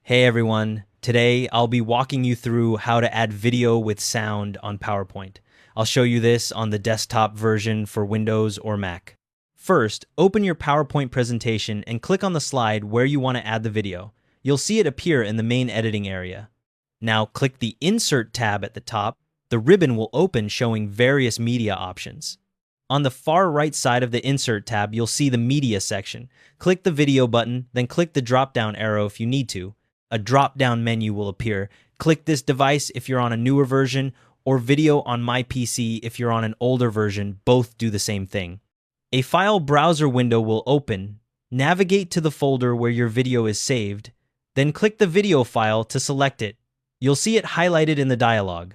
Hey everyone, today I'll be walking you through how to add video with sound on PowerPoint. I'll show you this on the desktop version for Windows or Mac. First, open your PowerPoint presentation and click on the slide where you want to add the video. You'll see it appear in the main editing area. Now click the Insert tab at the top. The ribbon will open showing various media options. On the far right side of the Insert tab, you'll see the Media section. Click the Video button, then click the drop-down arrow if you need to. A drop-down menu will appear. Click this device if you're on a newer version, or Video on My PC if you're on an older version. Both do the same thing. A file browser window will open. Navigate to the folder where your video is saved, then click the video file to select it. You'll see it highlighted in the dialog.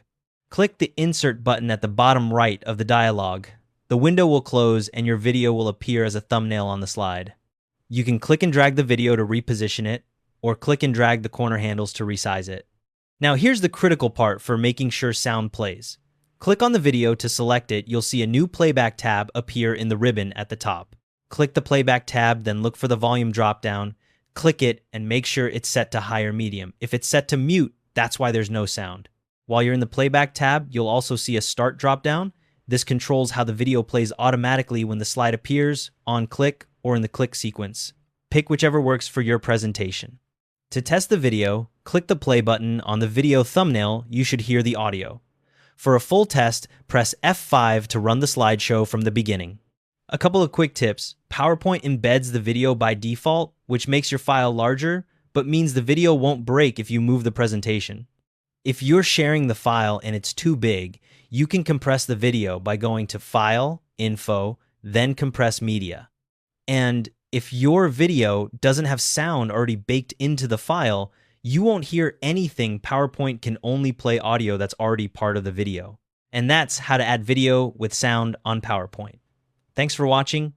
Click the Insert button at the bottom right of the dialog. The window will close and your video will appear as a thumbnail on the slide. You can click and drag the video to reposition it, or click and drag the corner handles to resize it. Now here's the critical part for making sure sound plays. Click on the video to select it. You'll see a new playback tab appear in the ribbon at the top. Click the playback tab, then look for the volume drop-down. Click it and make sure it's set to high or medium. If it's set to mute, that's why there's no sound. While you're in the playback tab, you'll also see a start drop-down. This controls how the video plays automatically when the slide appears, on click, or in the click sequence. Pick whichever works for your presentation. To test the video, click the play button on the video thumbnail. You should hear the audio. For a full test, press F5 to run the slideshow from the beginning. A couple of quick tips. PowerPoint embeds the video by default, which makes your file larger, but means the video won't break if you move the presentation. If you're sharing the file and it's too big, you can compress the video by going to File, Info, then Compress Media. And if your video doesn't have sound already baked into the file, you won't hear anything. PowerPoint can only play audio that's already part of the video. And that's how to add video with sound on PowerPoint. Thanks for watching.